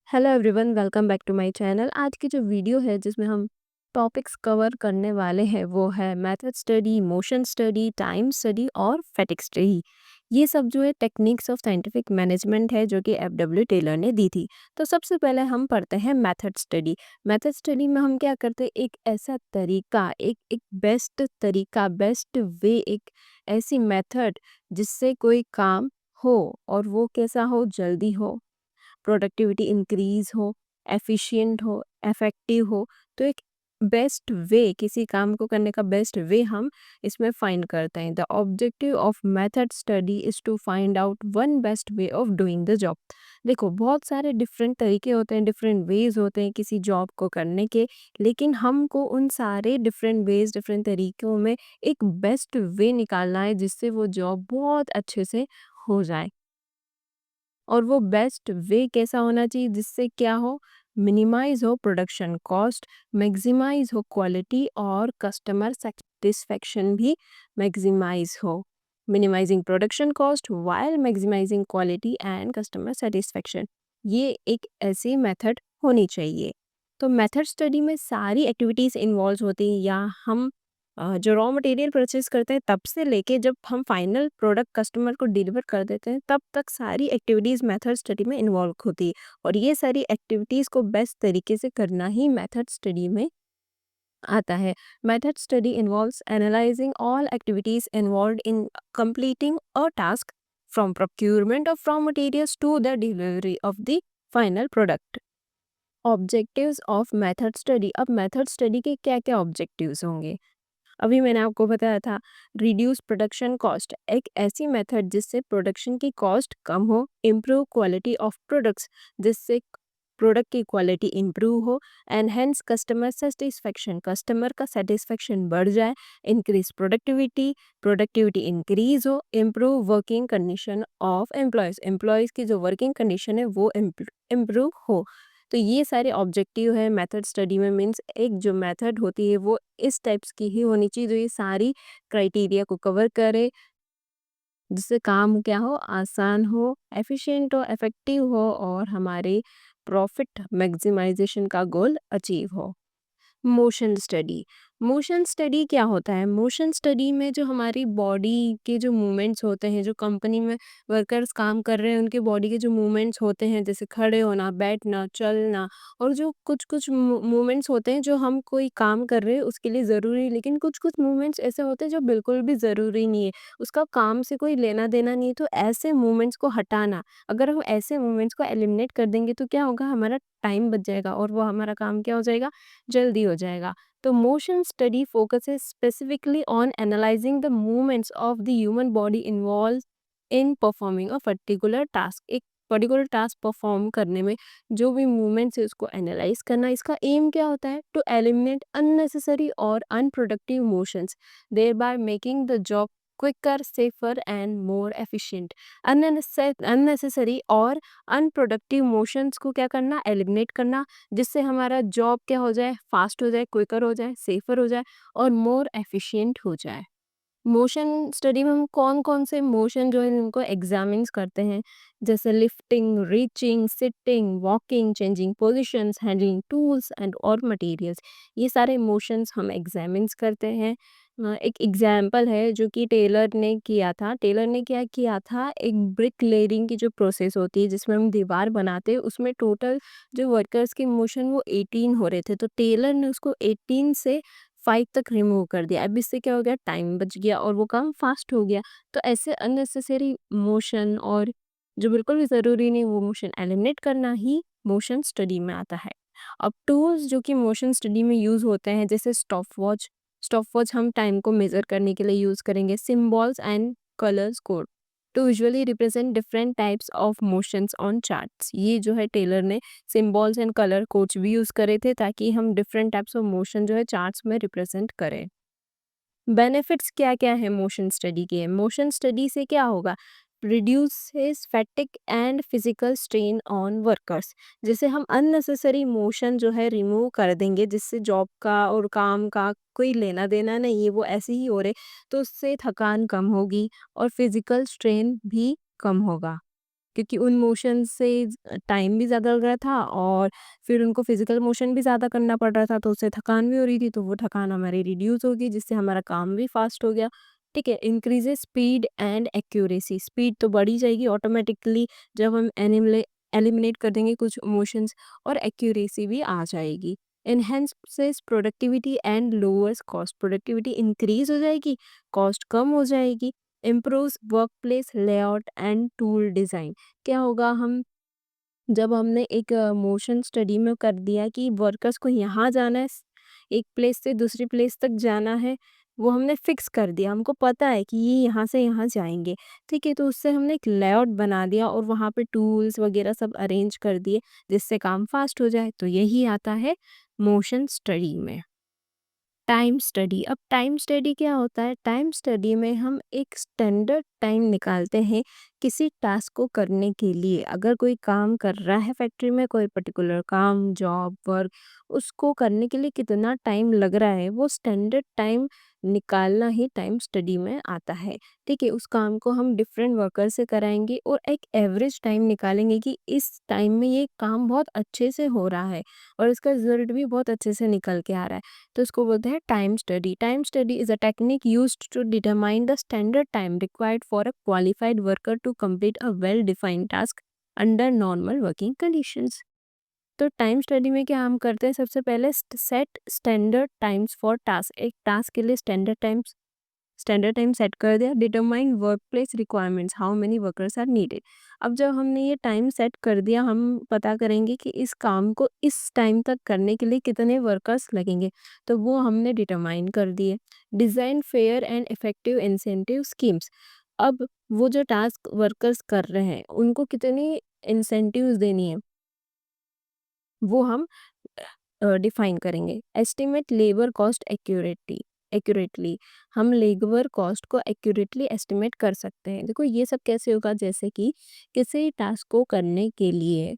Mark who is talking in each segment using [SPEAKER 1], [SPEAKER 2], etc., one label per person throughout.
[SPEAKER 1] Hello everyone, welcome back to my channel. आज की जो वीडियो है जिसमें हम टॉपिक्स कवर करने वाले हैं वो है method study, motion study, time study और फैटिग स्टडी। ये सब जो है टेक्निक्स ऑफ साइंटिफिक मैनेजमेंट है जो कि एफ डब्ल्यू टेलर ने दी थी। तो सबसे पहले हम पढ़ते हैं मेथड स्टडी। मेथड स्टडी में हम क्या करते हैं, एक ऐसा तरीका, एक बेस्ट तरीका, बेस्ट वे, एक ऐसी मेथड जिससे कोई काम हो और वो कैसा हो, जल्दी हो, प्रोडक्टिविटी इंक्रीज हो, एफिशिएंट हो, इफेक्टिव हो। तो एक बेस्ट वे, किसी काम को करने का बेस्ट वे हम इसमें फाइंड करते हैं। The objective of method study is to find out one best way of doing the job. देखो, बहुत सारे डिफरेंट तरीके होते हैं, डिफरेंट वेज होते हैं किसी जॉब को करने के, लेकिन हमको उन सारे डिफरेंट वेज, डिफरेंट तरीकों में एक बेस्ट वे निकालना है जिससे वो जॉब बहुत अच्छे से हो जाए। और वो बेस्ट वे कैसा होना चाहिए जिससे क्या हो, मिनिमाइज हो प्रोडक्शन कॉस्ट, मैक्सिमाइज हो क्वालिटी और कस्टमर सेटिस्फेक्शन भी मैक्सिमाइज हो। Minimizing production cost while maximizing quality and customer satisfaction, ये एक ऐसी मेथड होनी चाहिए। तो मेथड स्टडी में सारी एक्टिविटीज़ इन्वॉल्व होती हैं, या हम जो रॉ मटेरियल परचेज करते हैं तब से लेके जब हम फाइनल प्रोडक्ट कस्टमर को डिलीवर कर देते हैं तब तक सारी एक्टिविटीज़ मेथड स्टडी में इन्वॉल्व होती है। और ये सारी एक्टिविटीज़ को बेस्ट तरीके से करना ही मेथड स्टडी में आता है। Method study involves analysing all activities involved in completing a task from procurement of raw materials to the delivery of the final product। Objectives of method study. अब method study के क्या क्या objectives होंगे, अभी मैंने आपको बताया था। रिड्यूस प्रोडक्शन कॉस्ट, एक ऐसी मेथड जिससे प्रोडक्शन की कॉस्ट कम हो। इम्प्रूव क्वालिटी ऑफ प्रोडक्ट्स, जिससे प्रोडक्ट की क्वालिटी इम्प्रूव हो। एनहेंस कस्टमर सेटिस्फेक्शन, कस्टमर का सेटिस्फेक्शन बढ़ जाए। इंक्रीज प्रोडक्टिविटी, प्रोडक्टिविटी इंक्रीज हो। Improve working condition of employees, employees की जो वर्किंग कंडीशन है वो इम्प्रूव हो। तो ये सारे ऑब्जेक्टिव है मेथड स्टडी में। मीन्स एक जो मेथड होती है वो इस टाइप्स की ही होनी चाहिए जो ये सारी क्राइटेरिया को कवर करे, जिससे काम क्या हो, आसान हो, एफिशिएंट हो, इफेक्टिव हो और हमारे प्रॉफिट मैक्सिमाइजेशन का गोल अचीव हो। Motion study. मोशन स्टडी क्या होता है? मोशन स्टडी में जो हमारी बॉडी के जो मूवमेंट्स होते हैं, जो कंपनी में वर्कर्स काम कर रहे हैं उनके बॉडी के जो मूवमेंट्स होते हैं, जैसे खड़े होना, बैठना, चलना, और जो कुछ कुछ मूवमेंट्स होते हैं जो हम कोई काम कर रहे हैं उसके लिए ज़रूरी, लेकिन कुछ कुछ मूवमेंट्स ऐसे होते हैं जो बिल्कुल भी ज़रूरी नहीं है, उसका काम से कोई लेना देना नहीं है। तो ऐसे मूवमेंट्स को हटाना, अगर हम ऐसे मूवमेंट्स को एलिमिनेट कर देंगे तो क्या होगा, हमारा टाइम बच जाएगा और वो हमारा काम क्या हो जाएगा, जल्दी हो जाएगा। तो motion study focuses specifically on analysing the movements of the human body involve in performing a particular task. एक पर्टिकुलर टास्क परफॉर्म करने में जो भी मूवमेंट्स है उसको एनालाइज करना, इसका एम क्या होता है, टू एलिमिनेट अननेसेसरी और unproductive motions, thereby making the job quicker, safer and more efficient. Unnecessary और अनप्रोडक्टिव मोशंस को क्या करना, एलिमिनेट करना, जिससे हमारा जॉब क्या हो जाए, फास्ट हो जाए, क्विकर हो जाए, सेफर हो जाए और मोर एफिशिएंट हो जाए। मोशन स्टडी में हम कौन कौन से मोशन जो है उनको एग्जामिन्स करते हैं, जैसे lifting, reaching, sitting, walking, changing positions, handling tools and और मटेरियल्स। ये सारे मोशंस हम एग्जामिन्स करते हैं। एक एग्जाम्पल है जो कि टेलर ने किया था। टेलर ने क्या किया था, एक ब्रिक लेयरिंग की जो प्रोसेस होती है जिसमें हम दीवार बनाते हैं, उसमें टोटल जो वर्कर्स की मोशन वो 18 हो रहे थे, तो टेलर ने उसको 18 से 5 तक रिमूव कर दिया। अब इससे क्या हो गया, टाइम बच गया और वो काम फास्ट हो गया। तो ऐसे अननेसेसरी मोशन और जो बिल्कुल भी ज़रूरी नहीं वो मोशन एलिमिनेट करना ही मोशन स्टडी में आता है। अब टूल्स जो कि मोशन स्टडी में यूज़ होते हैं, जैसे स्टॉपवॉच। स्टॉपवॉच हम टाइम को मेज़र करने के लिए यूज़ करेंगे। Symbols and colours code to visually represent different types of motions on charts. ये जो है टेलर ने सिम्बॉल्स एंड कलर कोड्स भी यूज़ करे थे ताकि हम डिफरेंट टाइप्स ऑफ मोशन जो है चार्ट्स में रिप्रेजेंट करें। बेनिफिट्स क्या क्या है मोशन स्टडी के? मोशन स्टडी से क्या होगा, reduces फैटिक and physical strain on workers. जैसे हम अननेसेसरी मोशन जो है रिमूव कर देंगे, जिससे जॉब का और काम का कोई लेना देना नहीं है, वो ऐसे ही हो रहे, तो उससे थकान कम होगी और फिजिकल स्ट्रेन भी कम होगा। क्योंकि उन मोशन से टाइम भी ज़्यादा लग रहा था और फिर उनको फिजिकल मोशन भी ज़्यादा करना पड़ रहा था, तो उससे थकान भी हो रही थी, तो वो थकान हमारी रिड्यूस होगी जिससे हमारा काम भी फास्ट हो गया। ठीक है, increases speed and accuracy, speed तो बढ़ी जाएगी ऑटोमेटिकली जब हम एलिमिनेट कर देंगे कुछ मोशंस, और एक्यूरेसी भी आ जाएगी। Enhances productivity and lowers cost, productivity increase हो जाएगी, कॉस्ट कम हो जाएगी। Improves workplace layout and tool design, क्या होगा, हम जब हमने एक मोशन स्टडी में कर दिया कि वर्कर्स को यहाँ जाना है, एक प्लेस से दूसरी प्लेस तक जाना है, वो हमने फिक्स कर दिया, हमको पता है कि ये यहाँ से यहाँ जाएंगे। ठीक है, तो उससे हमने एक लेआउट बना दिया और वहाँ पे टूल्स वगैरह सब अरेंज कर दिए जिससे काम फास्ट हो जाए, तो यही आता है मोशन स्टडी में। टाइम स्टडी, अब टाइम स्टडी क्या होता है, टाइम स्टडी में हम एक स्टैंडर्ड टाइम निकालते हैं किसी टास्क को करने के लिए। अगर कोई काम कर रहा है फैक्ट्री में, कोई पर्टिकुलर काम, जॉब, वर्क, उसको करने के लिए कितना टाइम लग रहा है, वो स्टैंडर्ड टाइम निकालना ही टाइम स्टडी में आता है। ठीक है, उस काम को हम डिफरेंट वर्कर से कराएंगे और एक एवरेज टाइम निकालेंगे कि इस टाइम में ये काम बहुत अच्छे से हो रहा है और इसका रिजल्ट भी बहुत अच्छे से निकल के आ रहा है, तो इसको बोलते हैं time study. Time study is a technique used to determine the standard time required for a qualified worker to complete a well defined task under normal working conditions. तो टाइम स्टडी में क्या हम करते हैं, सबसे पहले set standard times for task, एक task के लिए स्टैंडर्ड टाइम सेट कर दिया। Determine work place requirements, how many workers are needed. अब जब हमने ये टाइम सेट कर दिया, हम पता करेंगे कि इस काम को इस टाइम तक करने के लिए कितने वर्कर्स लगेंगे, तो वो हमने डिटरमाइन कर दिए। Design fair and effective incentive schemes, अब वो जो टास्क वर्कर्स कर रहे हैं उनको कितनी इंसेंटिव्स देनी है, वो हम डिफाइन करेंगे। एस्टिमेट लेबर कॉस्ट एक्यूरेटली, हम लेबर कॉस्ट को एक्यूरेटली एस्टिमेट कर सकते हैं। देखो ये सब कैसे होगा, जैसे कि किसी टास्क को करने के लिए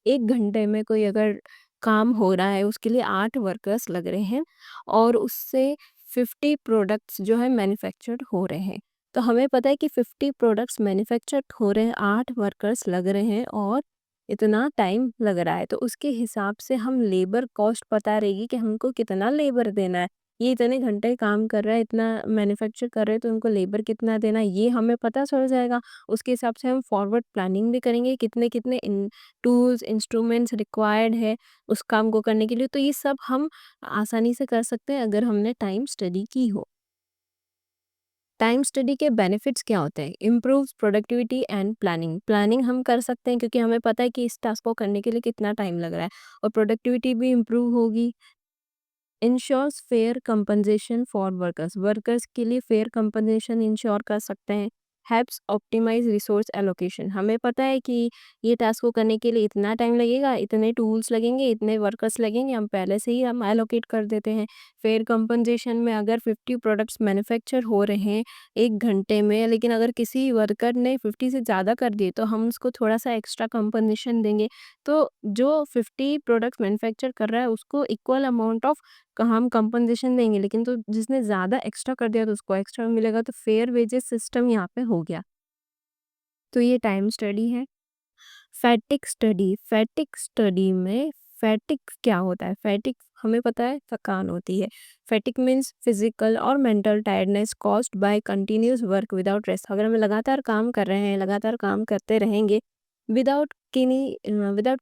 [SPEAKER 1] 1 घंटे में कोई अगर काम हो रहा है, उसके लिए 8 वर्कर्स लग रहे हैं और उससे 50 प्रोडक्ट्स जो है मैन्युफैक्चर्ड हो रहे हैं, तो हमें पता है कि 50 प्रोडक्ट्स मैन्युफैक्चर्ड हो रहे हैं, 8 वर्कर्स लग रहे हैं और इतना टाइम लग रहा है, तो उसके हिसाब से हम लेबर कॉस्ट पता रहेगी कि हमको कितना लेबर देना है। ये इतने घंटे काम कर रहा है, इतना मैन्युफैक्चर कर रहे हैं, तो उनको लेबर कितना देना है, ये हमें पता चल जाएगा। उसके हिसाब से हम फॉरवर्ड प्लानिंग भी करेंगे, कितने कितने टूल्स इंस्ट्रूमेंट्स रिक्वायर्ड है उस काम को करने के लिए, तो ये सब हम आसानी से कर सकते हैं अगर हमने टाइम स्टडी की हो। टाइम स्टडी के बेनिफिट्स क्या होते हैं, improves productivity and planning, planning हम कर सकते हैं क्योंकि हमें पता है कि इस टास्क को करने के लिए कितना टाइम लग रहा है, और प्रोडक्टिविटी भी इम्प्रूव होगी। Ensures fair compensation for workers, workers के लिए फेयर कंपनसेशन इंश्योर कर सकते हैं। हेल्प्स ऑप्टिमाइज रिसोर्स एलोकेशन, हमें पता है कि ये टास्क को करने के लिए इतना टाइम लगेगा, इतने टूल्स लगेंगे, इतने वर्कर्स लगेंगे, हम पहले से ही हम एलोकेट कर देते हैं। फेयर कंपनसेशन में अगर 50 प्रोडक्ट्स मैन्युफैक्चर हो रहे हैं 1 घंटे में, लेकिन अगर किसी वर्कर ने 50 से ज़्यादा कर दिए तो हम उसको थोड़ा सा एक्स्ट्रा कंपनसेशन देंगे। तो जो 50 प्रोडक्ट्स मैन्युफैक्चर कर रहा है उसको इक्वल अमाउंट ऑफ का हम कंपनसेशन देंगे, लेकिन तो जिसने ज़्यादा एक्स्ट्रा कर दिया तो उसको एक्स्ट्रा मिलेगा, तो फेयर वेजेस सिस्टम यहाँ पे हो गया। तो ये टाइम स्टडी है। फैटिक स्टडी में फैटिक क्या होता है, फैटिक हमें पता है थकान होती है। फैटिक मीन्स फिजिकल और mental tiredness caused by continuous work without rest, अगर हम लगातार काम कर रहे हैं, लगातार काम करते रहेंगे विदाउट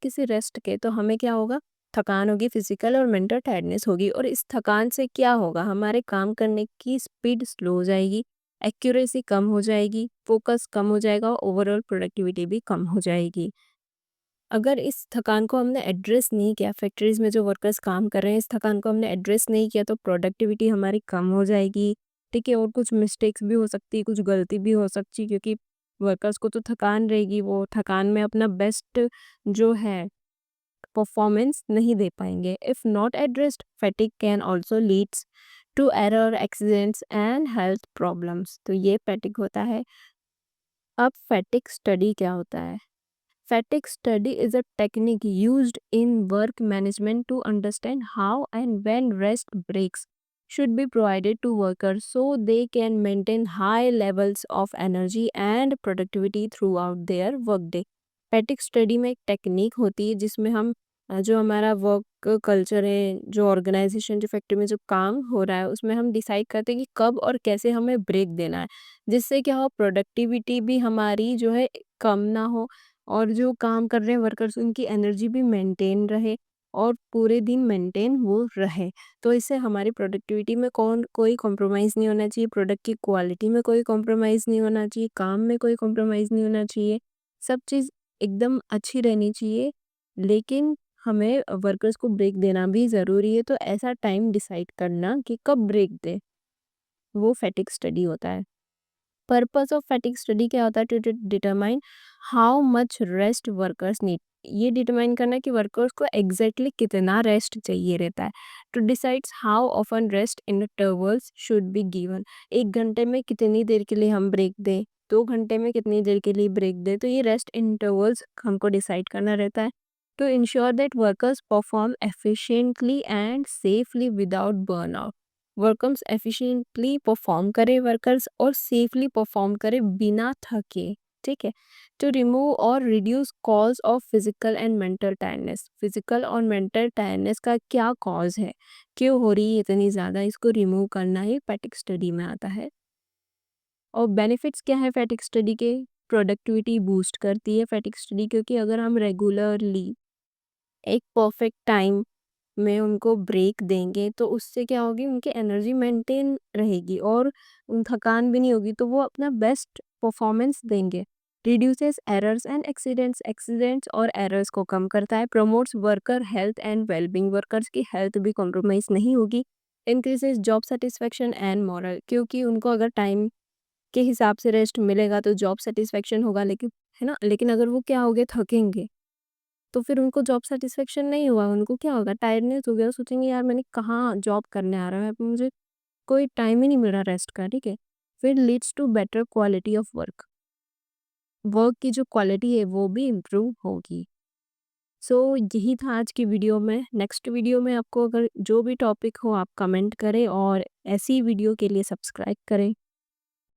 [SPEAKER 1] किसी रेस्ट के, तो हमें क्या होगा, थकान होगी, फिजिकल और मेंटल टायर्डनेस होगी, और इस थकान से क्या होगा, हमारे काम करने की स्पीड स्लो हो जाएगी, एक्यूरेसी कम हो जाएगी, फोकस कम हो जाएगा और ओवरऑल प्रोडक्टिविटी भी कम हो जाएगी। अगर इस थकान को हमने एड्रेस नहीं किया, फैक्ट्रीज में जो वर्कर्स काम कर रहे हैं, इस थकान को हमने एड्रेस नहीं किया, तो प्रोडक्टिविटी हमारी कम हो जाएगी। ठीक है, और कुछ मिस्टेक्स भी हो सकती है, कुछ गलती भी हो सकती है, क्योंकि वर्कर्स को तो थकान रहेगी, वो थकान में अपना बेस्ट जो है परफॉर्मेंस नहीं दे पाएंगे। If not addressed, fatigue can also leads to error, accidents and health problems, तो ये फैटिग होता है। अब फैटिग स्टडी क्या होता है, fatigue study is a technique used in work management to understand how and when rest breaks should be provided to workers so they can maintain high levels of energy and productivity throughout their workday. Fatigue study में एक technique होती है जिसमें हम जो हमारा work culture है, जो ऑर्गेनाइजेशन, जो फैक्ट्री में जो काम हो रहा है, उसमें हम डिसाइड करते हैं कि कब और कैसे हमें ब्रेक देना है। जिससे क्या हो, प्रोडक्टिविटी भी हमारी जो है कम ना हो, और जो काम कर रहे हैं वर्कर्स उनकी एनर्जी भी मेंटेन रहे, और पूरे दिन मेंटेन वो रहे। तो इससे हमारी प्रोडक्टिविटी में कोई कॉम्प्रोमाइज़ नहीं होना चाहिए, प्रोडक्ट की क्वालिटी में कोई कॉम्प्रोमाइज़ नहीं होना चाहिए, काम में कोई कॉम्प्रोमाइज़ नहीं होना चाहिए। सब चीज़ एकदम अच्छी रहनी चाहिए, लेकिन हमें वर्कर्स को ब्रेक देना भी ज़रूरी है। तो ऐसा टाइम डिसाइड करना कि कब ब्रेक दें, वो फैटिग स्टडी होता है। पर्पस ऑफ फैटिग स्टडी क्या होता है? To determine how much rest workers need. ये डिटरमाइन करना कि वर्कर्स को एग्जैक्टली कितना रेस्ट चाहिए रहता है। To decides how often rest intervals should be given. 1 घंटे में कितनी देर के लिए हम ब्रेक दें, 2 घंटे में कितनी देर के लिए ब्रेक दें, तो ये रेस्ट इंटरवल्स हमको डिसाइड करना रहता है। To ensure that workers perform efficiently and safely without burnout. Workers efficiently perform करें वर्कर्स, और सेफली परफॉर्म करें बिना थके। ठीक है। टू रिमूव और reduce cause of physical and mental tiredness. Physical और मेंटल टायर्डनेस का क्या कॉज है, क्यों हो रही है इतनी ज़्यादा, इसको रिमूव करना ही फैटिग स्टडी में आता है। और बेनिफिट्स क्या है फैटिग स्टडी के? प्रोडक्टिविटी बूस्ट करती है फैटिग स्टडी, क्योंकि अगर हम रेगुलरली एक परफेक्ट टाइम में उनको ब्रेक देंगे तो उससे क्या होगी, उनकी एनर्जी मेंटेन रहेगी और थकान भी नहीं होगी, तो वो अपना बेस्ट परफॉर्मेंस देंगे। Reduces errors and accidents. Accidents और एरर्स को कम करता है। Promotes worker health and wellbeing. Workers की हेल्थ भी कॉम्प्रोमाइज नहीं होगी। Increases job satisfaction and moral. क्योंकि उनको अगर टाइम के हिसाब से रेस्ट मिलेगा तो जॉब सेटिस्फेक्शन होगा, लेकिन है ना, लेकिन अगर वो क्या हो गए, थकेंगे, तो फिर उनको जॉब सैटिस्फैक्शन नहीं हुआ, उनको क्या होगा, टायर्डनेस हो गया, सोचेंगे यार मैंने कहाँ जॉब करने आ रहा है, मुझे कोई टाइम ही नहीं मिल रहा रेस्ट का, ठीक है। फिर leads to better quality of work. Work की जो क्वालिटी है वो भी इम्प्रूव होगी। सो यही था आज की वीडियो में। नेक्स्ट वीडियो में आपको अगर जो भी टॉपिक हो आप कमेंट करें, और ऐसी वीडियो के लिए सब्सक्राइब करें।